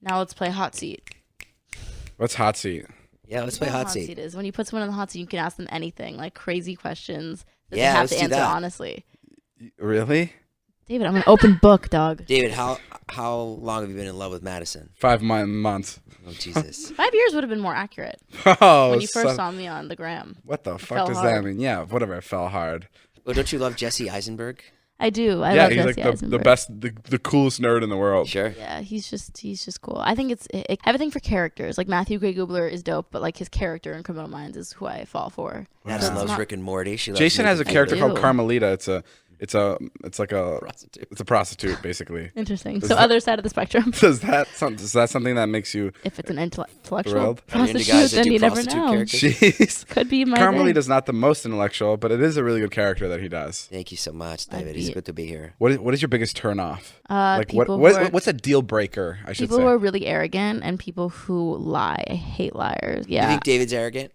Now let's play hot seat. What's hot seat? Yeah, let's play hot seat. Is when you put someone in the hot seat, you can ask them anything, like crazy questions that Yeah, they have let's to do answer that. honestly. Really? David, I'm an open book, dog. David, how long have you been in love with Madison? 5 months. Oh, Jesus. 5 years would have been more accurate Oh, when you first saw me on the gram. What the It fuck fell does hard. that mean? Yeah, whatever. It fell hard. Well, don't you love Jesse Eisenberg? I do. I Yeah, love he's Jesse like the Eisenberg. best, the coolest nerd in the world. Sure. Yeah, he's just cool. I think it's everything for characters. Like Matthew Gray Gubler is dope, but like his character in Criminal Minds is who I fall for. Madison So it's loves not- Rick and Morty. She loves Jason has a making character food. called do. Carmelita. It's like a Prostitute. It's a prostitute, basically. Interesting. Does So that- other side of the spectrum. Is that something that makes you? If it's an intellectual Thrilled? Are you into prostitute, guys that then do you never prostitute know. characters? Jeez. Could be my Carmelita's not the most intellectual, but it is a really good character that he does. Thank you so much, I'd David. It's be- good to be here. What is your biggest turn off? thing. Like People what's a deal breaker? I should people say. who are really arrogant and people who lie. I hate liars. You Yeah. think David's arrogant?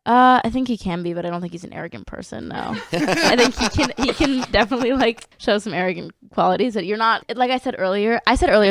I think he can be, but I don't think he's an arrogant person. No, I think he can definitely like show some arrogant qualities that you're not. Like I said earlier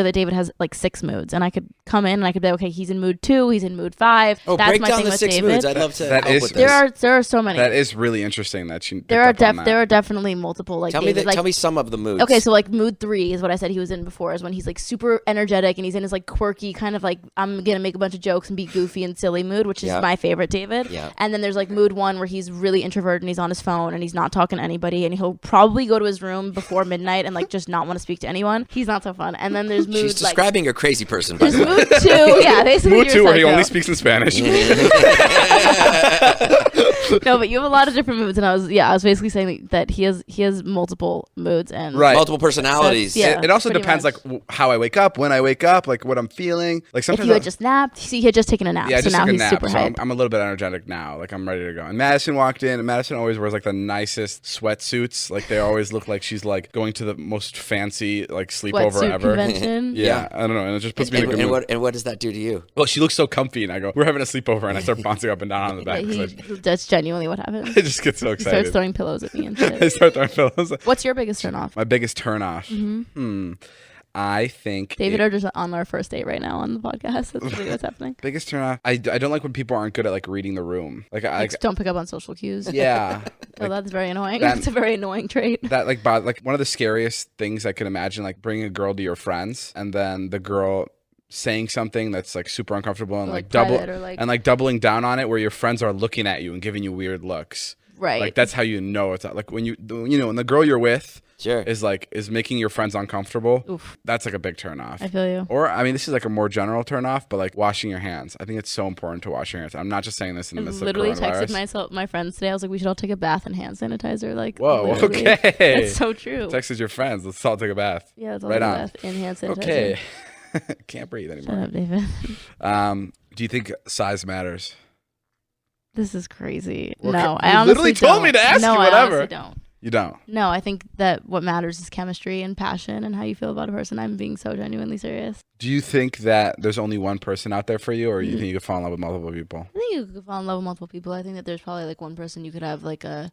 that David has like 6 moods, and I could come in and I could be okay. He's in mood 2. He's in mood 5. Oh, That's break my down thing the with 6 David. moods. I'd love to That help is- with this. There are so many. That is really interesting that you. there are picked up on that. there are definitely multiple like Tell me David. Like, tell me some of the moods. okay, so like mood 3 is what I said he was in before, is when he's like super energetic and he's in his like quirky kind of like I'm gonna make a bunch of jokes and be goofy and silly mood, which is Yeah. my favorite David. Yeah. And then there's like mood 1 where he's really introverted and he's on his phone and he's not talking to anybody and he'll probably go to his room before midnight and like just not want to speak to anyone. He's not so fun. And then there's mood She's like describing a crazy person, by there's the way. mood 2. Yeah, basically Mood you're 2 where he psycho. only speaks in Spanish. No, but you have a lot of different moods, and I was basically saying that he has multiple moods and Right. Multiple personalities. Yeah. It also pretty depends, much. like how I wake up, when I wake up, like what I'm feeling. Like If sometimes you had just napped, see, he had just taken a nap, yeah, I so just now took a he's nap, super so hype. I'm a little bit energetic now. Like I'm ready to go. And Madison walked in, and Madison always wears like the nicest sweatsuits. Like they always look like she's like going to the most fancy like sleepover Sweatsuit ever. convention. Yeah, I don't know, and it just puts me in a good mood. And what does that do to you? Well, she looks so comfy, and I go, "We're having a sleepover," and I start bouncing up and down on the back. That's genuinely what happens. I just get so He starts excited. throwing pillows at me and I shit. start throwing pillows. What's your biggest turn off? My biggest turn off. I think David are just on our first date right now on the podcast. That's really what's happening. biggest turn off. I don't like when people aren't good at like reading the room. Like I Like, don't pick up on social cues. yeah. Oh, that's very annoying. that- That's a very annoying trait. That like one of the scariest things I could imagine, like bringing a girl to your friends and then the girl saying something that's like super uncomfortable and Or, like private or, like- doubling down on it, where your friends are looking at you and giving you weird looks. Right. Like that's how you know it's like when when the girl you're with Sure. is making your friends uncomfortable. Oof. That's like a big turn off. I feel you. Or I mean, this is like a more general turn off, but like washing your hands. I think it's so important to wash your hands. I'm not just saying this in the I midst literally of coronavirus. texted my friends today. I was like, we should all take a bath in hand sanitizer. Like, Whoa, literally. okay. That's so true. Texted your friends. Let's all take a bath. Yeah, it's all Right a on. bath in hand sanitizer. Okay. Can't breathe Shut anymore. up, David. Do you think size matters? This is crazy. Well, no, you I honestly literally told me don't. to ask no, you I whatever. honestly don't. You don't. No, I think that what matters is chemistry and passion and how you feel about a person. I'm being so genuinely serious. Do you think that there's only one person out there for you, or you think you could fall in love with multiple people? I think you could fall in love with multiple people. I think that there's probably like one person you could have like I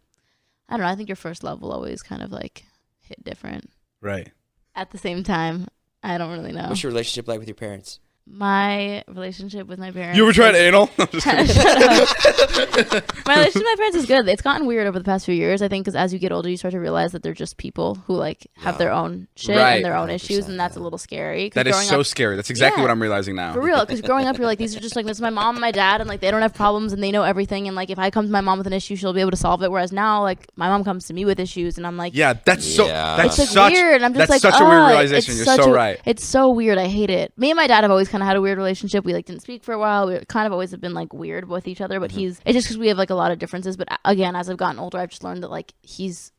don't know. I think your first love will always kind of like hit different. Right. At the same time, I don't really know. What's your relationship like with your parents? My relationship with my parents. You ever tried is- anal? I'm just kidding. Shut up. My relationship with my parents is good. It's gotten weird over the past few years. I think because as you get older, you start to realize that they're just people who like have their own shit Right. and their own issues, 100%, and that's a yeah. little scary. 'Cause That is growing so up- scary. That's exactly Yeah. what I'm realizing now. For real, because growing up, you're like, these are just like, this is my mom and my dad, and like they don't have problems and they know everything. And like, if I come to my mom with an issue, she'll be able to solve it. Whereas now, like, my mom comes to me with issues, and I'm like, Yeah, that's so. Yeah. That's it's like such. weird. And I'm just that's like, such a weird "Ugh, realization. it's You're such so a- right. It's so weird. I hate it. Me and my dad have always kind of had a weird relationship. We like didn't speak for a while. We kind of always have been like weird with each other. But it's just because we have like a lot of differences. But again, as I've gotten older, I've just learned that like he's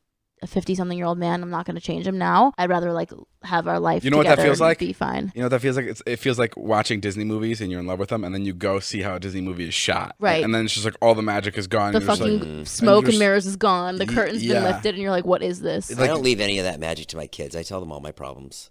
a 50-something-year-old man. I'm not going to change him now. I'd rather like have our life. You know what that together feels and like? Be fine. You know what that feels like? It feels like watching Disney movies and you're in love with them, and then you go see how a Disney movie is shot. Right. And then it's just like all the magic is gone. The and you're just fucking like, smoke and and you're mirrors is gone. The curtain's yeah. been lifted, and you're like, what is this? It's I like- don't leave any of that magic to my kids. I tell them all my problems.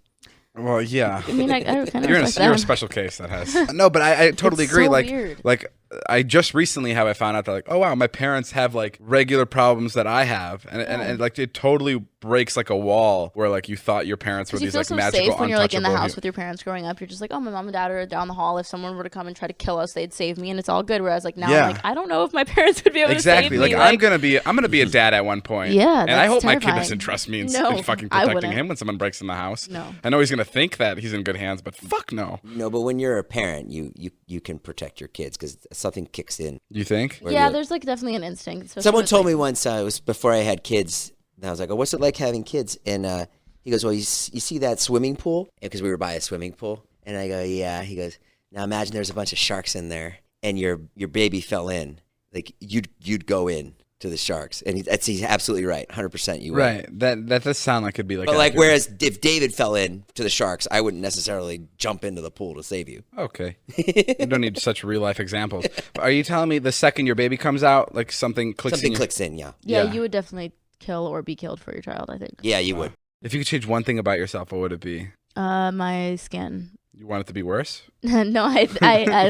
well, yeah. I mean, I kind of You're respect a that. special case that has. No, but I totally It's agree. so like, weird. like I just recently I found out that like, oh wow, my parents have like regular problems that I have, and like it totally breaks like a wall where like you thought your parents were these feel like so magical, safe when you're like in the untouchable house with your parents growing up. You're just like, oh, my mom and dad are down the hall. If someone were to come and try to kill us, they'd save me, and it's all good. Whereas like now, I'm like, I don't know if my parents would be able to save me. Like I'm gonna be a dad at one point. Yeah, and I hope terrifying. my kid doesn't trust me in fucking protecting him when someone breaks in the house. No, I know he's gonna think that he's in good hands, but fuck no. No, but when you're a parent, you can protect your kids because something kicks in. You think? Yeah, there's like definitely an instinct. Someone told me once, it was before I had kids, and I was like, oh, what's it like having kids? And he goes, well, you see that swimming pool? Because we were by a swimming pool. And I go, yeah. He goes, now imagine there's a bunch of sharks in there and your baby fell in. Like you'd go in to the sharks. And he's absolutely right. 100% you would. Right. That does sound like it'd be like. But like, whereas if David fell in to the sharks, I wouldn't necessarily jump into the pool to save you. Okay. You don't need such real life examples. Are you telling me the second your baby comes out, like something clicks in? Yeah. Yeah, you would definitely kill or be killed for your child, I think. Yeah, you would. If you could change one thing about yourself, what would it be? My skin. You want it to be worse? No, I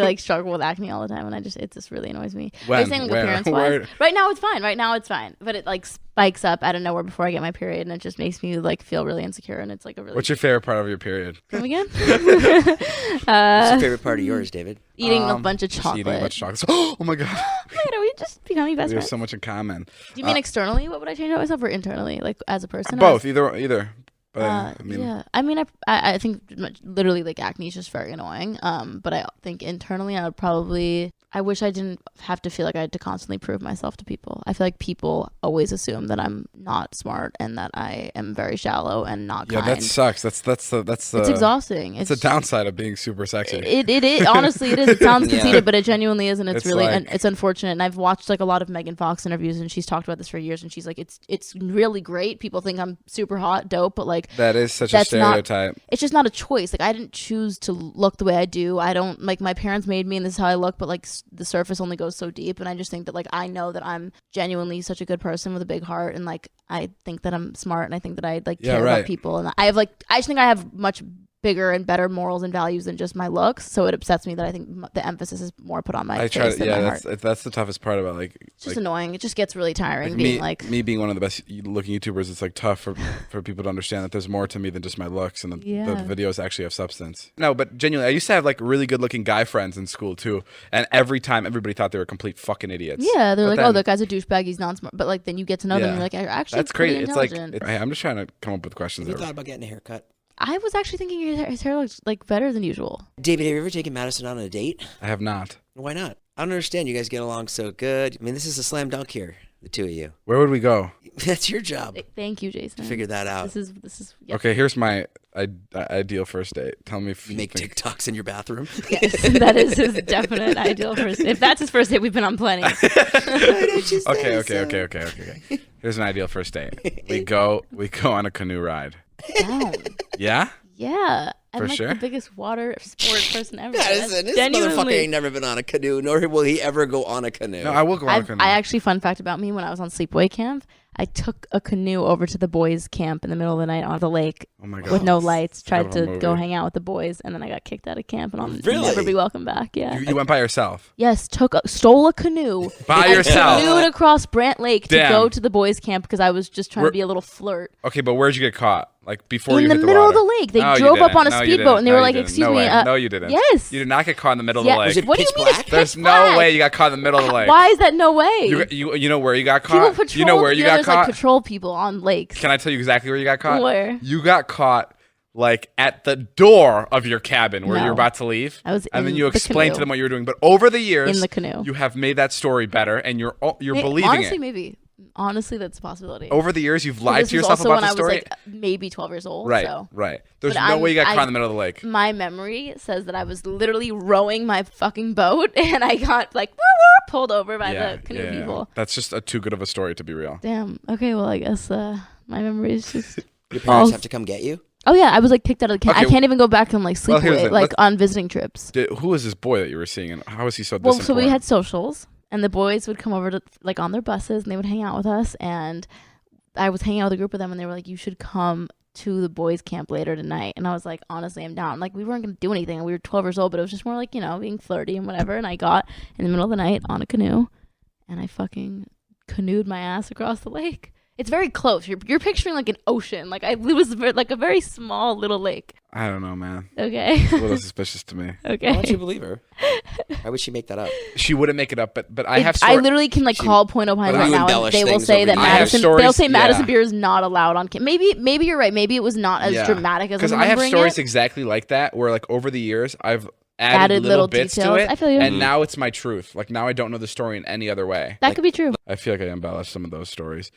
like struggle with acne all the time, and it just really annoys me. When? Are you saying like appearance-wise? Right now it's fine. But it like spikes up out of nowhere before I get my period, and it just makes me like feel really insecure, and it's like a really. What's your favorite part of your period? Come again? What's your favorite part of yours, David? Eating a bunch of chocolate. Eating a bunch of chocolate. Oh my god. Wait, are we just becoming best friends? We have so much in common. Do you mean externally? What would I change about myself, or internally, like as a person? Both, either. But, I think literally like acne is just very annoying. But I think internally I wish I didn't have to feel like I had to constantly prove myself to people. I feel like people always assume that I'm not smart and that I am very shallow and not kind. Yeah, that sucks. That's it's exhausting. It's a downside of being super sexy. It is honestly it is. It sounds conceited, but it genuinely is, and it's really like, it's unfortunate. And I've watched like a lot of Megan Fox interviews, and she's talked about this for years, and she's like, it's really great. People think I'm super hot, dope, but like that is such a stereotype. It's just not a choice. Like I didn't choose to look the way I do. I don't like my parents made me, and this is how I look. But like the surface only goes so deep, and I just think that like I know that I'm genuinely such a good person with a big heart, and like I think that I'm smart, and I think that I like care about people, and I just think I have much bigger and better morals and values than just my looks. So it upsets me that I think the emphasis is more put on my face than my heart. That's the toughest part about like it's just annoying. It just gets really tiring me being one of the best looking YouTubers. It's like tough for people to understand that there's more to me than just my looks, and the videos actually have substance. No, but genuinely, I used to have like really good looking guy friends in school too, and every time everybody thought they were complete fucking idiots. Yeah, they're oh, that guy's a douchebag, he's non smart, but like then you get to know them, and you're like, actually that's crazy. It's like I'm just trying to come up with questions. Have you thought about getting a haircut? I was actually thinking his hair looks like better than usual. David, have you ever taken Madison on a date? I have not. Why not? I don't understand. You guys get along so good. I mean, this is a slam dunk here, the two of you. Where would we go? That's your job. Thank you, Jason. To figure that out. This is yep. Okay, here's my ideal first date. Tell me if you make TikToks in your bathroom. Yes, that is his definite ideal first date. If that's his first date, we've been on plenty. Okay. Here's an ideal first date. We go on a canoe ride. Down. Yeah? Yeah. I'm like the biggest water sport person ever. Madison, this motherfucker ain't never been on a canoe, nor will he ever go on a canoe. No, I will go on a canoe. I actually, fun fact about me, when I was on sleepaway camp, I took a canoe over to the boys' camp in the middle of the night on the lake with no lights, tried to go hang out with the boys, and then I got kicked out of camp, and I'll never be welcome back. Yeah. You went by yourself? Yes, stole a canoe. By yourself? Canoed across Brant Lake to go to the boys' camp because I was just trying to be a little flirt. Okay, but where'd you get caught? Like before in you hit the middle of the lake. They drove up on a speedboat, and they were like, excuse me. No, you didn't. Yes. You did not get caught in the middle of the lake. Was it what do pitch you mean black? There's no way you got caught in the middle of the lake. Why is that no way? You know where you got caught? People patrol, you know where you got caught? Like patrol people on lakes. Can I tell you exactly where you got caught? Where? You got caught like at the door of your cabin where you're about to leave. And then you explained to them what you were doing. But over the years, in the canoe, you have made that story better, and you're believing honestly, it. Maybe. Honestly, that's a possibility. Over the years, you've lied to yourself about the story. When I was like maybe 12 years old. Right, so. right. There's no way you got caught in the middle of the lake. My memory says that I was literally rowing my fucking boat, and I got like pulled over by the canoe people. That's just too good of a story to be real. Damn. Okay, well, I guess my memory is just... Your parents have to come get you? Oh, yeah. I was like kicked out of the camp. I can't even go back and like sleep on visiting trips. Who was this boy that you were seeing, and how was he so Well, so we had socials. And the boys would come over to like on their buses, and they would hang out with us. And I was hanging out with a group of them, and they were like, "You should come to the boys' camp later tonight. And I was like, honestly, I'm down. Like, we weren't going to do anything. We were 12 years old, but it was just more like, being flirty and whatever. And I got in the middle of the night on a canoe, and I fucking canoed my ass across the lake. It's very close. You're picturing like an ocean. Like it was like a very small little lake. I don't know, man. Okay. It's a little suspicious to me. Okay. Why don't you believe her? Why would she make that up? She wouldn't make it up, but I have. I literally can call Point O'Pine right now, and they will say that Madison. They'll say Madison beer is not allowed on camp. Maybe you're right. Maybe it was not as dramatic as. Because I have stories exactly like that, where like over the years I've added little bits details. to it, I feel you. And now it's my truth. Like now I don't know the story in any other way. That could be true. I feel like I embellished some of those stories.